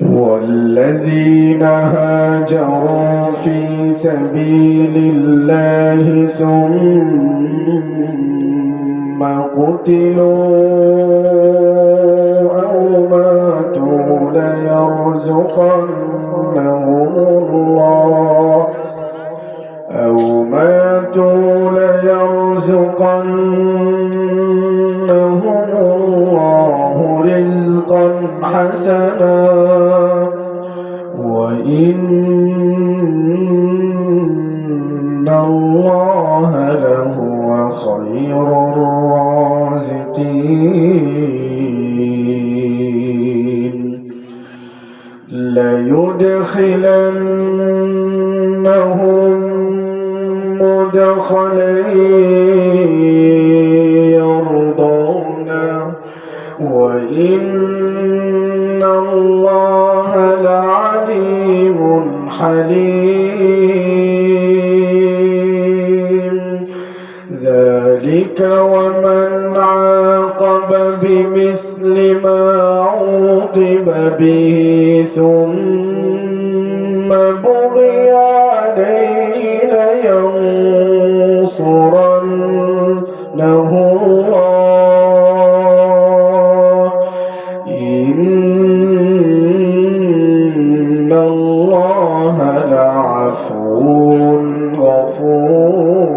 والذين هاجروا في سبيل الله ثم قتلوا أو ماتوا ليرزقنهم الله رزقا حسنا وإن الله لهو خير الرازقين ليدخلنهم مدخلا يرضونه وإن الله لعليم حليم ذلك ومن عاقب بمثل ما عوقب به ثم بغي عليه لينصرنه الله إن الله لعفو غفور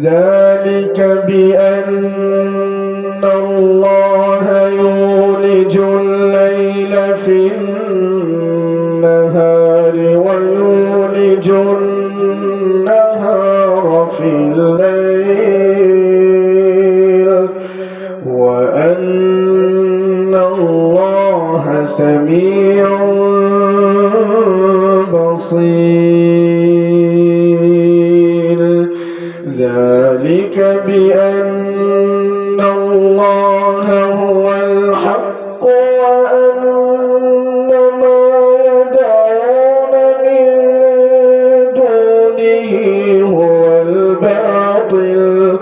ذلك بأن الله يولج الليل في النهار ويولج النهار في الليل وأن الله سميع بصير ذلك بأن الله هو الحق وأن ما يدعون من دونه هو الباطل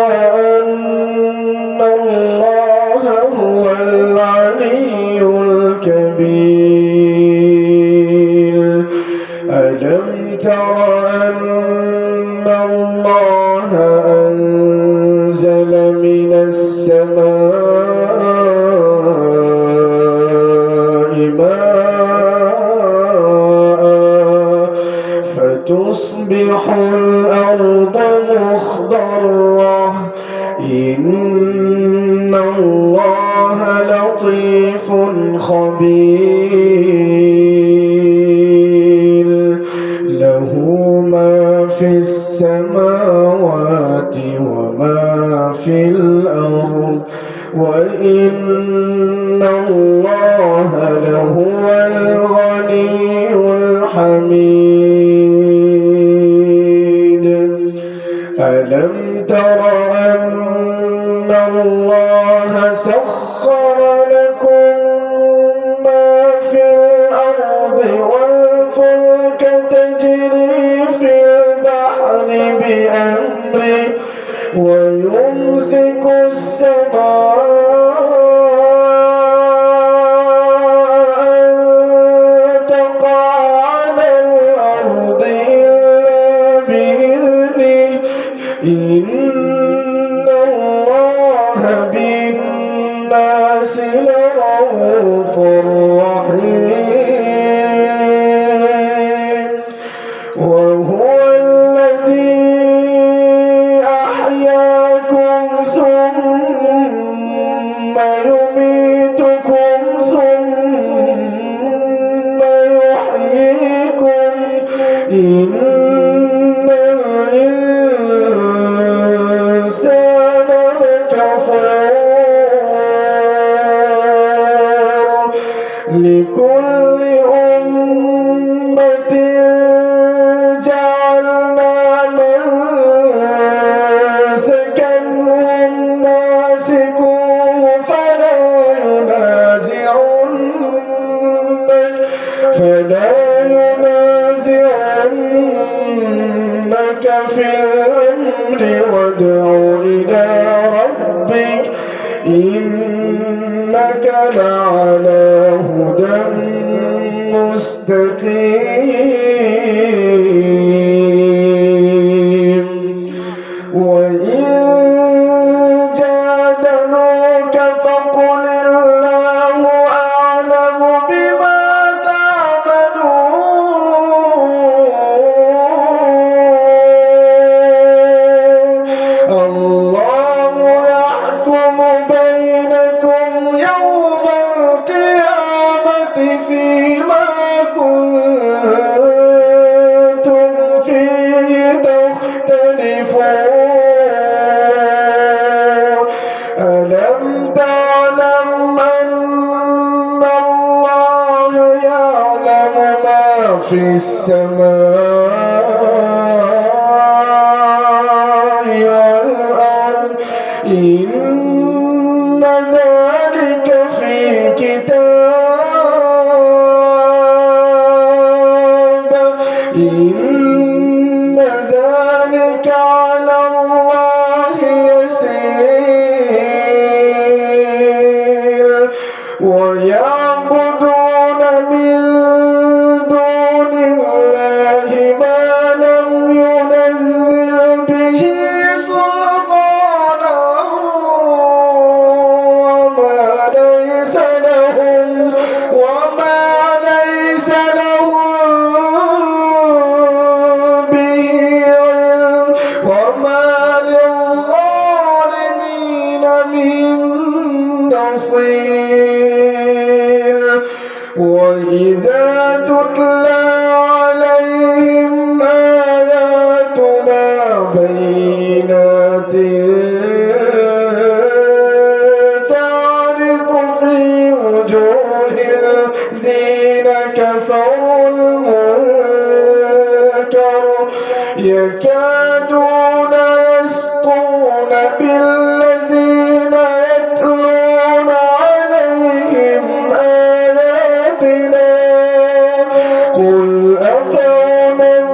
وأن الله هو العلي الكبير ألم تر أن الله أنزل من السماء ماء فتصبح الأرض مخضرة إن الله لطيف خبير له ما في السماوات وما في الأرض وإن الله لهو الغني الحميد ألم تر أن الله سخر لكم ما في الأرض والفلك تجري في البحر بأمره ويمسك السماء أن تقع على الأرض إلا بإذنه إن الله بالناس لرءوف رحيم وهو الذي أحياكم ثم يميتكم ثم يحييكم إن الإنسان لكفور لكل أمة جعلنا منسكا هم ناسكوه فلا ينازعنك لك في الأمر وادع إلى ربك إنك لعلى هدى مستقيم وإن جادلوك فقل الله أعلم بما تعملون الله يحكم بينكم يوم القيامة فيما كنتم فيه تختلفون ألم تعلم أن الله يعلم ما في السماء والأرض إن ذلك في كتاب إن ذلك على الله يسير ويعبدون من دون الله ما لم ينزل به سلطانا وما ليس لهم به علم وما للظالمين من نصير وإذا تتلى عليهم آياتنا بينات تعرف في وجوه الذين كفروا المنكر يكادون يسطون بالذين يتلون عليهم آياتنا قل أفأنبئكم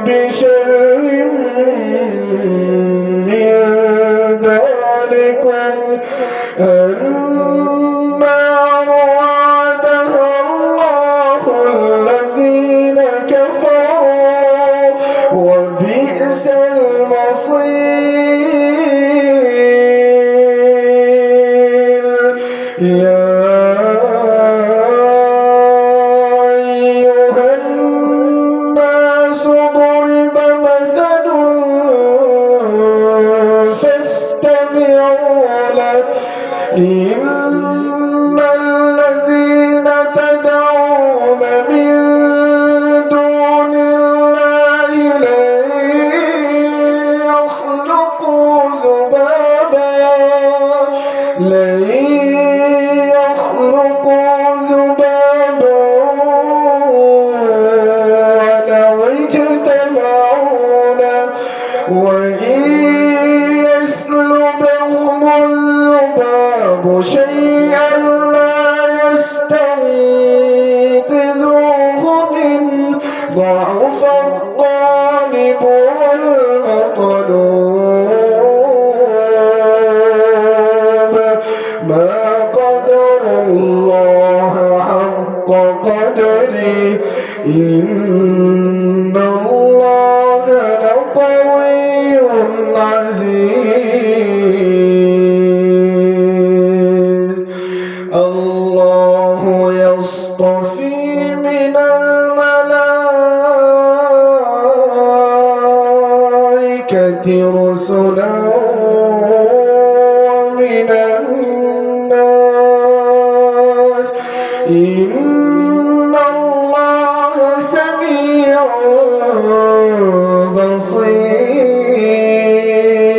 بشر من ذلكم النار وعدها الله الذين كفروا وبئس المصير يا أيها الناس ضرب مثل فاستمعوا له إن الذين تدعون من دون الله لن يخلقوا ذبابا ولو اجتمعون وإن يسلبهم الذباب شيئا لا يستنقذوه منه ضعف الطالب والمطلوب ما قدر الله حق قدره إن الله لقوي عزيز الله يصطفي من الملائكة رسلا ومن الناس إن الله سميع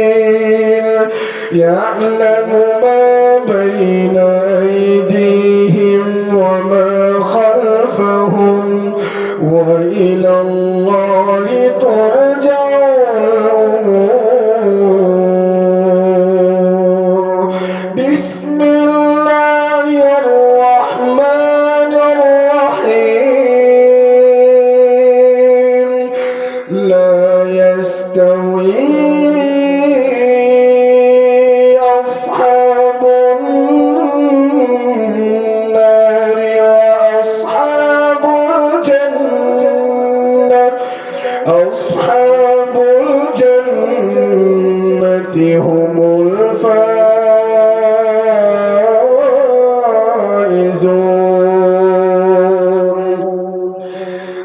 بصير يعلم ما بين أيديهم وما خلفهم وإلى الله ترجع الأمور بسم الله الرحمن الرحيم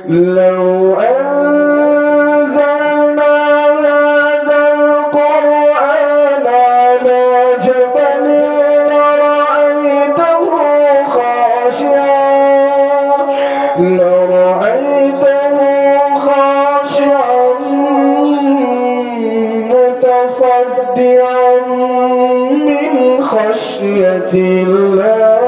لو أنزلنا هذا القرآن على جبل لرأيته خاشعا متصدعا من خشية الله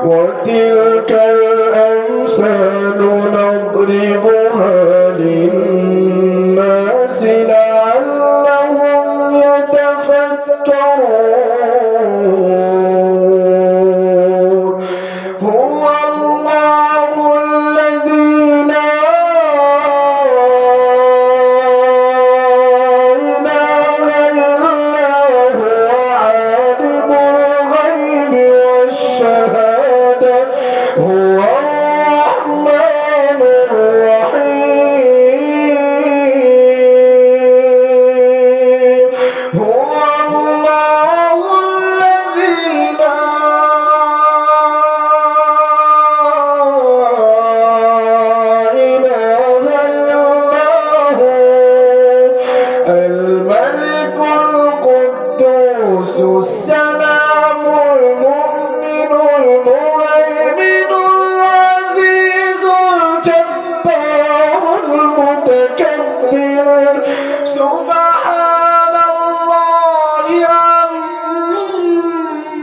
وتلك الأمثال نضربها للناس لعلهم يتفكرون هو الله الذي لا إله إلا هو عالم الغيب والشهادة هو الرحمن الرحيم هو الله الذي لا إله إلا هو الملك القدوس السلام المؤمن المهيمن العزيز الجبار المتكبر سبحان الله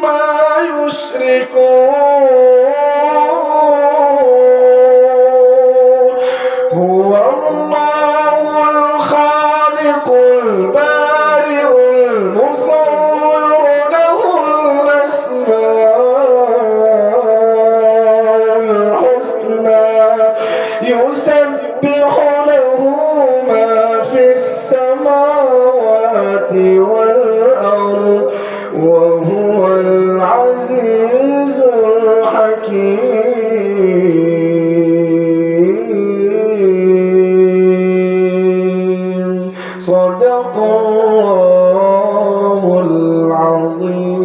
عما يشركون هو الله الخالق البارئ المصور له الأسماء الحسنى يسبح له ما في السماوات والأرض وهو العزيز الحكيم صدق الله العظيم.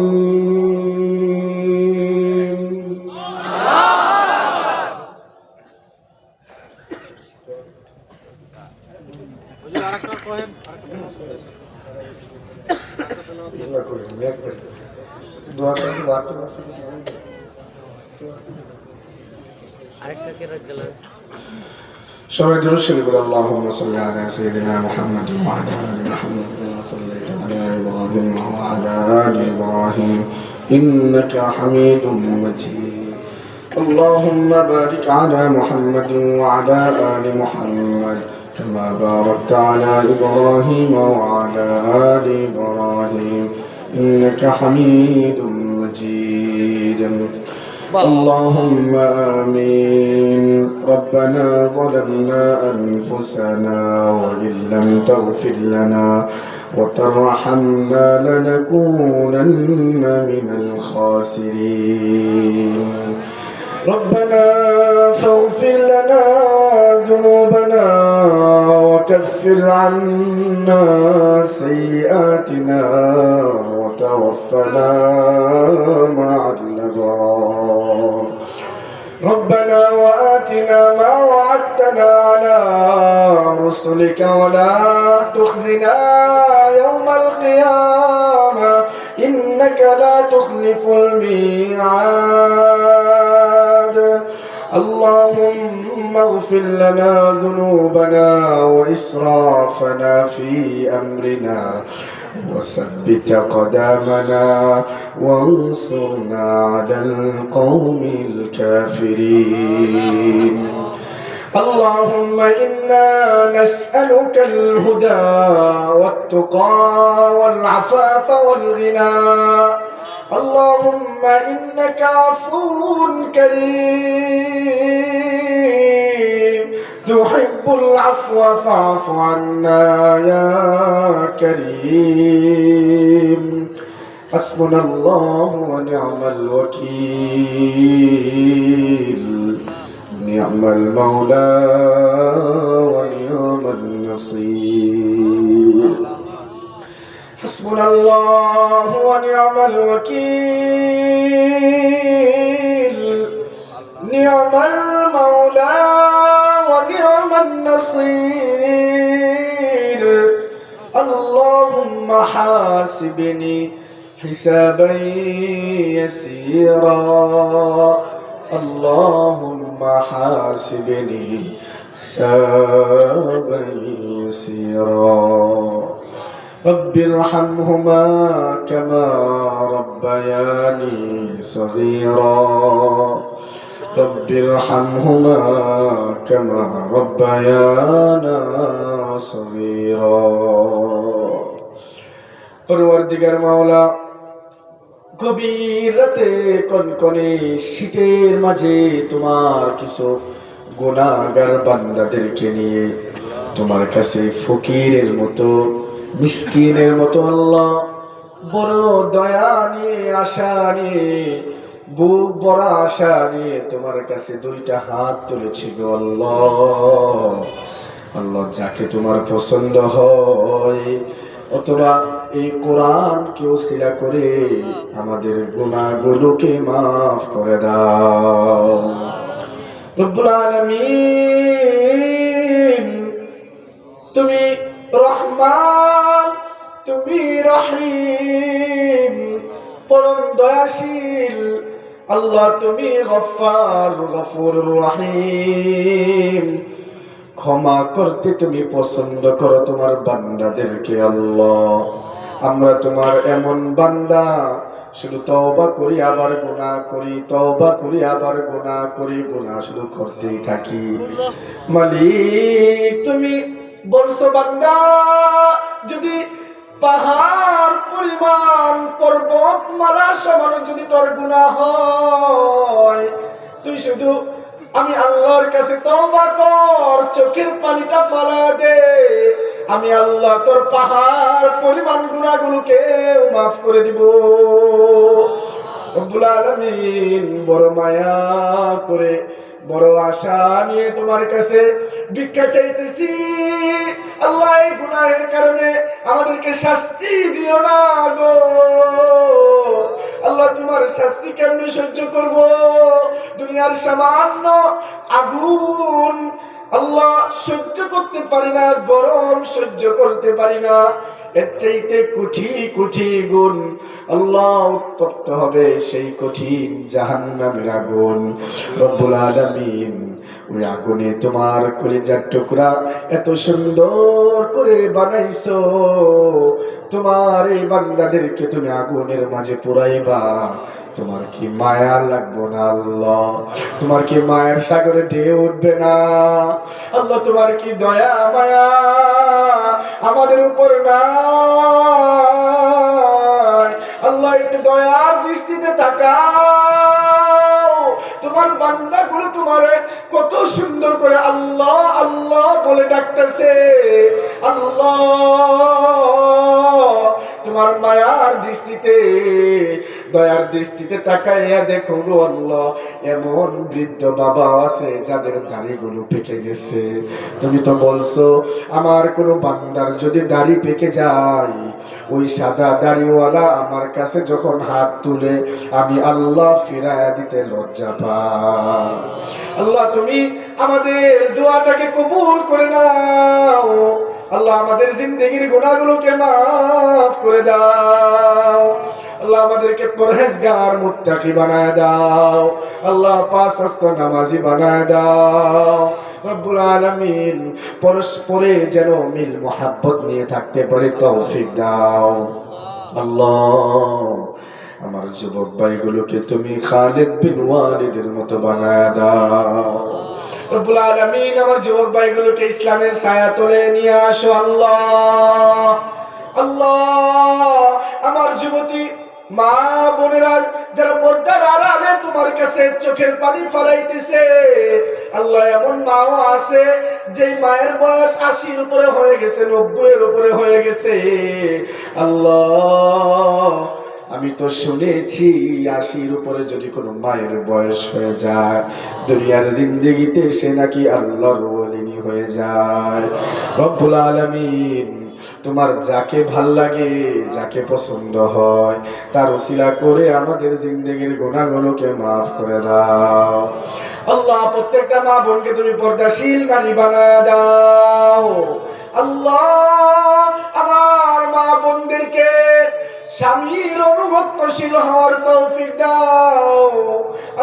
সবাই দরুদ শরীফ বলে আল্লাহুম্মা সাল্লি আলা সাইয়্যিদিনা মুহাম্মাদ ওয়া আলা আলি মুহাম্মাদ কামা সাল্লাইতা আলা ইব্রাহিম ওয়া আলা আলি ইব্রাহিম ইন্নাকা হামিদুম মাজিদ اللهم بارك على محمد وعلى آل محمد كما باركت على إبراهيم وعلى آل إبراهيم إنك حميد مجيد اللهم آمين ربنا ظلمنا أنفسنا وإن لم تغفر لنا وترحمنا لنكونن من الخاسرين ربنا فاغفر لنا ذنوبنا وكفر عنا سيئاتنا وتوفنا مع الأبرار ربنا وآتنا ما وعدتنا على رسلك ولا تخزنا يوم القيامة إنك لا تخلف الميعاد اللهم اغفر لنا ذنوبنا وإسرافنا في أمرنا وثبت قدامنا وانصرنا على القوم الكافرين اللهم إنا نسألك الهدى والتقى والعفاف والغنى اللهم إنك عفو كريم تحب العفو فاعف عنا يا كريم حسبنا الله ونعم الوكيل نعم المولى ونعم النصير حسبنا الله ونعم الوكيل نعم حاسبني حسابا يسيرا اللهم حاسبني حسابا يسيرا رب ارحمهما كما ربياني صغيرا رب ارحمهما كما ربيانا صغيرا পরওয়ারদিগার মাওলা গভীর রাতে কনকনে শীতের মাঝে তোমার কিছু গুনাহগার বান্দাদেরকে নিয়ে তোমার কাছে ফকিরের মতো মিসকিনের মতো আল্লাহ বড় দয়া নিয়ে আশা নিয়ে বুক বড় আশা নিয়ে তোমার কাছে দুইটা হাত তুলেছি গো আল্লাহ। আল্লাহ যাকে তোমার পছন্দ হয় অথবা এই কোরআন কেউ সিলা করে আমাদের গুনাহগুলোকে মাফ করে দাও রব্বুল আলামিন। তুমি রহমান, তুমি রহিম, পরম দয়াশীল আল্লাহ। তুমি গফফার, গফুরুর রহিম। ক্ষমা করতে তুমি পছন্দ করো তোমার বান্দাদেরকে আল্লাহ। আমরা তোমার এমন বান্দা, শুধু তওবা করি আবার গুনাহ করি, তওবা করি আবার গুনাহ করি, গুনাহ শুধু করতেই থাকি। মালিক তুমি বলছো বান্দা যদি পাহাড় পরিমাণ পর্বত মালা সমান যদি তোর গুনাহ হয়, তুই শুধু আমি আল্লাহর কাছে তওবা কর, চোখের পানিটা ফেলা দে, আমি আল্লাহ তোর পাহাড় পরিমাণ গুনাহগুলোকে মাফ করে দিব। রব্বুল আলামিন বড় মায়া করে বড় আশা নিয়ে তোমার কাছে ভিক্ষা চাইতেছি আল্লাহ। এই গুনাহের কারণে আমাদেরকে শাস্তি দিও না গো আল্লাহ। তোমার শাস্তি কেমনে সহ্য করব? দুনিয়ার সামান্য আগুন আল্লাহ সহ্য করতে পারি না, গরম সহ্য করতে পারি না, এর চাইতে কোটি গুণ আল্লাহ উত্তপ্ত হবে সেই কঠিন জাহান্নামের আগুন। রব্বুল আলামিন ওই আগুনে তোমার কলিজার টুকরা এত সুন্দর করে বানাইছো, তোমার এই বান্দাদেরকে তুমি আগুনের মাঝে পুরাইবা, তোমার কি মায়া লাগবে না আল্লাহ? তোমার কি মায়ের সাগরে ঢেউ উঠবে না আল্লাহ? তোমার কি দয়া মায়া আমাদের উপর না আল্লাহ? একটু দয়ার দৃষ্টিতে তাকাও। তোমার বান্দাগুলো তোমারে কত সুন্দর করে আল্লাহ আল্লাহ বলে ডাকতেছে আল্লাহ। তোমার মায়ার দৃষ্টিতে দয়ার দৃষ্টিতে তাকাইয়া দেখো গো আল্লাহ, এমন বৃদ্ধ বাবা আছে যাদের দাড়িগুলো পেকে গেছে। তুমি তো বলছো আমার কোনো বান্দার যদি দাড়ি পেকে যায়, ওই সাদা দাড়িওয়ালা আমার কাছে যখন হাত তুলে আমি আল্লাহ ফিরাইয়া দিতে লজ্জা পাই। আল্লাহ তুমি আমাদের দোয়াটাকে কবুল করে নাও আল্লাহ। আমাদের জিন্দেগির গুনাহগুলোকে মাফ করে দাও আল্লাহ। আমাদেরকে পরহেজগার মুত্তাকি বানায় দাও আল্লাহ। 5 ওয়াক্ত নামাজি বানায় দাও রব্বুল আলামিন। পরস্পরে যেন মিল মোহাব্বত নিয়ে থাকতে পারে তৌফিক দাও আল্লাহ। আমার যুবক ভাইগুলোকে তুমি খালিদ বিন ওয়ালিদের মতো বানায় দাও রব্বুল আলামিন। আমার যুবক ভাইগুলোকে ইসলামের ছায়া তলে নিয়ে আসো আল্লাহ আল্লাহ। আমার যুবতী মা বোনেরা যারা পর্দার আড়ালে তোমার কাছে চোখের পানি ফলাইতেছে আল্লাহ, এমন মাও আছে যে মায়ের বয়স 80-র উপরে হয়ে গেছে, 90-এর উপরে হয়ে গেছে আল্লাহ। আমি তো শুনেছি 80-র উপরে যদি কোনো মায়ের বয়স হয়ে যায় দুনিয়ার জিন্দেগিতে সে নাকি আল্লাহর ওয়ালি হয়ে যায়। রব্বুল আলামিন তোমার যাকে ভাল লাগে যাকে পছন্দ হয় তার ওসিলা করে আমাদের জিন্দেগির গুনাহগুলোকে মাফ করে দাও আল্লাহ। প্রত্যেকটা মা বোনকে তুমি পর্দাশীল নারী বানায় দাও আল্লাহ। আমার মা বোনদেরকে স্বামীর অনুগত্যশীল হওয়ার তৌফিক দাও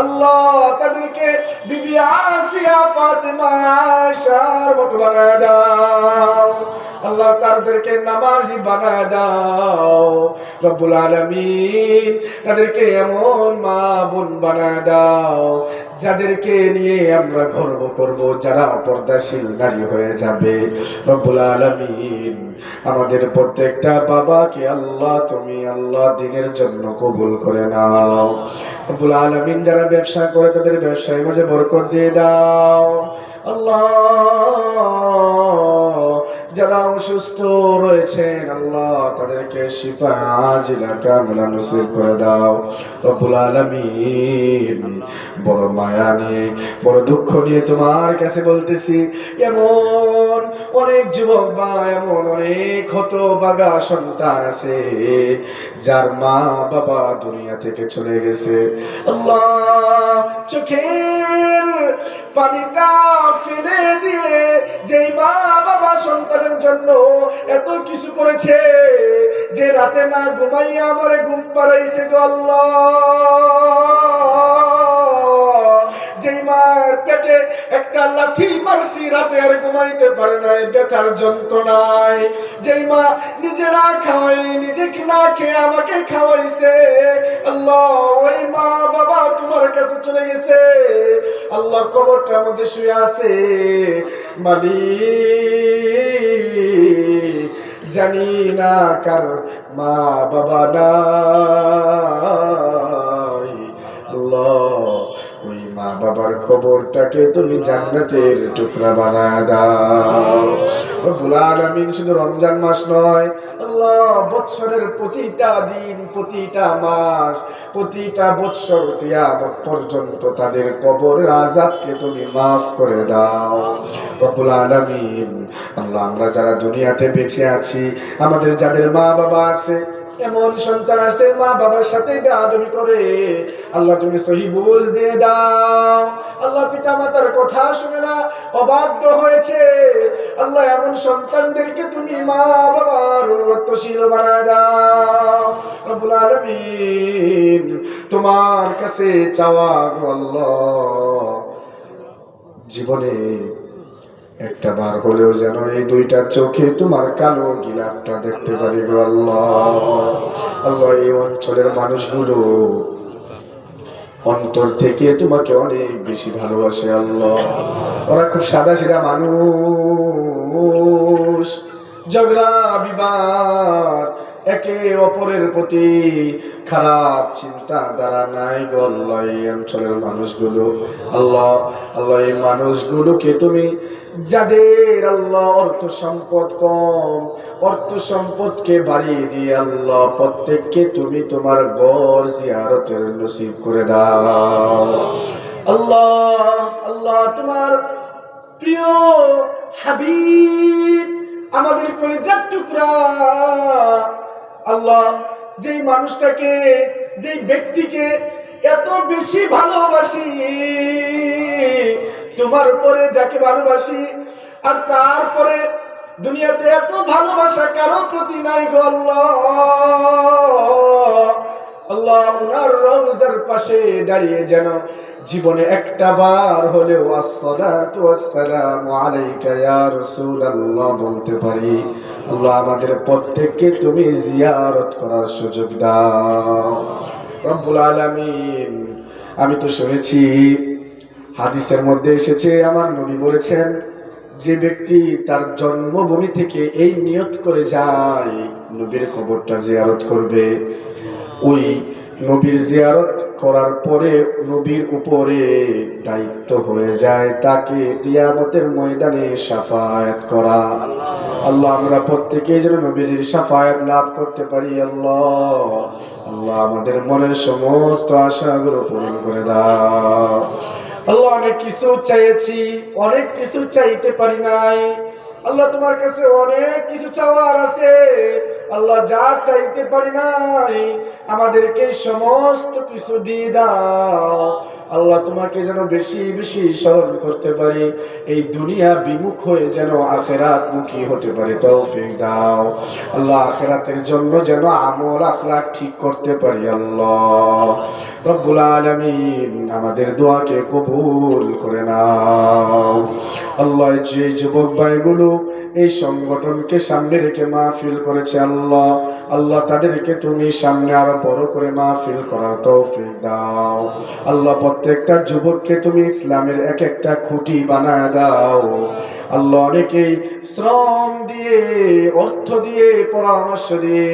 আল্লাহ। তাদেরকে বিবি আসিয়া ফাতেমা আয়েশার মতো বানায় দাও আল্লাহ। তাদেরকে নামাজি বানায় দাও রব্বুল আলামিন। তাদেরকে এমন মা বোন বানায় দাও যাদেরকে নিয়ে আমরা গর্ব করব, যারা পর্দাশীল নারী হয়ে যাবে রব্বুল আলামিন। আমাদের প্রত্যেকটা বাবাকে আল্লাহ তুমি আল্লাহ দিনের জন্য কবুল করে নাও রব্বুল আলামিন। যারা ব্যবসা করে তাদের ব্যবসায় মাঝে বরকত দিয়ে দাও আল্লাহ। যারা অসুস্থ রয়েছেন আল্লাহ তাদেরকে শিফা আজিলা কামিলা নসিব করে দাও রব্বুল আলামিন। বড় মায়া নিয়ে বড় দুঃখ নিয়ে তোমার কাছে বলতেছি, এমন অনেক যুবক বা এমন অনেক হতভাগা সন্তান আছে যার মা বাবা দুনিয়া থেকে চলে গেছে আল্লাহ। চোখের পানিটা ফেলে দিয়ে যেই মা বাবা সন্তানের জন্য এত কিছু করেছে, যে রাতে না ঘুমাইয়া আমারে ঘুম পাড়াইছে গো আল্লাহ। যেই মার পেটে একটা লাথি মারছি রাতে আর ঘুমাইতে পারে নাই ব্যথার যন্ত্রণায়, যেই মা নিজে না খাওয়াই নিজে না খেয়ে আমাকে খাওয়াইছে আল্লাহ, ওই মা বাবা তোমার কাছে চলে গেছে আল্লাহ। কবরটার মধ্যে শুয়ে আছে মালিক, জানি না কার মা বাবা নাই আল্লাহ। ওই মা বাবার কবরটাকে তুমি জান্নাতের টুকরা বানায় দাও রব্বুল আলামিন। শুধু রমজান মাস নয় আল্লাহ, বৎসরের প্রতিটা দিন, প্রতিটা মাস, প্রতিটা বৎসর কিয়ামত পর্যন্ত তাদের কবরের আযাবকে তুমি মাফ করে দাও রব্বুল আলামিন। আল্লাহ, আমরা যারা দুনিয়াতে বেঁচে আছি, আমাদের যাদের মা বাবা আছে, এমন সন্তান আছে মা বাবার সাথে বেয়াদবি করে, আল্লাহ তুমি সহি বুঝ দিয়ে দাও আল্লাহ। পিতা মাতার কথা শুনে না, অবাধ্য হয়েছে আল্লাহ, এমন সন্তানদেরকে তুমি মা বাবার অনুগত্যশীল বানায় দাও রব্বুল আলামিন। তোমার কাছে চাওয়া আল্লাহ, জীবনে একটা বার হলেও যেন এই দুইটা চোখে তোমার কালো গিলাপটা দেখতে পারি গো আল্লাহ। আল্লাহ, এই অঞ্চলের মানুষগুলো অন্তর থেকে তোমাকে অনেক বেশি ভালোবাসে আল্লাহ। ওরা খুব সাদা সিধা মানুষ, ঝগড়া বিবাদ, একে অপরের প্রতি খারাপ চিন্তা দ্বারা নাই গো আল্লাহ। এই অঞ্চলের মানুষগুলো আল্লাহ, আল্লাহ এই মানুষগুলোকে তুমি, যাদের আল্লাহ অর্থ সম্পদ কম, অর্থ সম্পদকে বাড়িয়ে দিয়ে আল্লাহ প্রত্যেককে তুমি তোমার ঘর জিয়ারতের নসিব করে দাও আল্লাহ। আল্লাহ, তোমার প্রিয় হাবিব আমাদের কলিজার টুকরা আল্লাহ, যেই মানুষটাকে, যেই ব্যক্তিকে এত বেশি ভালোবাসি, তোমার পরে যাকে ভালোবাসি, আর তারপরে দুনিয়াতে এত ভালোবাসা কারো প্রতি নাই গো আল্লাহ। আল্লাহ, উনার রওজার পাশে দাঁড়িয়ে যেন জীবনে একটা বার হলেও আসসালাতু ওয়াসসালামু আলাইকা ইয়া রাসূলুল্লাহ বলতে পারি আল্লাহ। আমাদের প্রত্যেককে তুমি জিয়ারত করার সুযোগ দাও রব্বুল আলামিন। আমি তো শুনেছি, হাদিসের মধ্যে এসেছে, আমার নবী বলেছেন, যে ব্যক্তি তার জন্মভূমি থেকে এই নিয়ত করে যায় নবীর কবরটা জিয়ারত করবে, ওই নবীর জিয়ারত করার পরে নবীর উপরে দায়িত্ব হয়ে যায় তাকে কিয়ামতের ময়দানে শাফায়াত করা। আল্লাহ, আমরা প্রত্যেকে যেন নবীর শাফায়াত লাভ করতে পারি আল্লাহ। আল্লাহ, আমাদের মনের সমস্ত আশাগুলো পূরণ করে দাও আল্লাহ। অনেক কিছু চাইছি, অনেক কিছু চাইতে পারি নাই আল্লাহ, তোমার কাছে অনেক কিছু চাওয়ার আছে আল্লাহ। যা চাইতে পারি নাই আমাদেরকে সমস্ত কিছু দিয়ে দাও আল্লাহ তোমাকে যেন বেশি বেশি স্মরণ করতে পারি, এই দুনিয়া বিমুখ হয়ে যেন আখিরাত মুখী হতে পারি তৌফিক দাও আল্লাহ। আখিরাতের জন্য যেন আমল আখলাক ঠিক করতে পারি আল্লাহ রব্বুল আলামিন। আমাদের দোয়াকে কবুল করে নাও আল্লাহ। যে যুবক ভাইগুলো এই সংগঠনকে সামনে রেখে মাহফিল করেছে আল্লাহ, আল্লাহ তাদেরকে তুমি সামনে আরো বড় করে মাহফিল করার তৌফিক দাও আল্লাহ। প্রত্যেকটা যুবককে তুমি ইসলামের এক একটা খুঁটি বানায় দাও আল্লাহ। অনেকেই শ্রম দিয়ে, অর্থ দিয়ে, পরামর্শ দিয়ে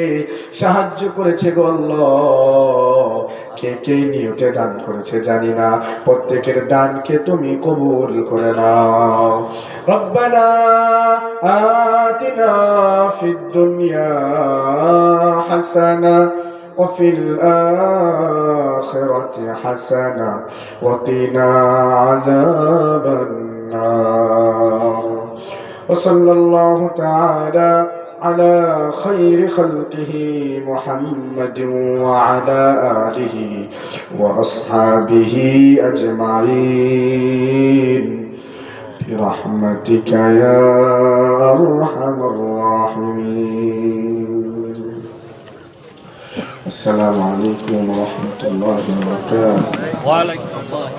সাহায্য করেছে গো আল্লাহ। কে কে নিয়তে দান করেছে জানি না, প্রত্যেকের দানকে তুমি কবুল করে নাও রব্বানা আতিনা ফিদ দুনিয়া হাসানা وفي الآخرة حسنة وقنا عذاب النار وصلى الله تعالى على خير خلقه محمد وعلى آله وأصحابه أجمعين برحمتك يا أرحم الراحمين. السلام عليكم ورحمة الله وبركاته. وعليكم السلام.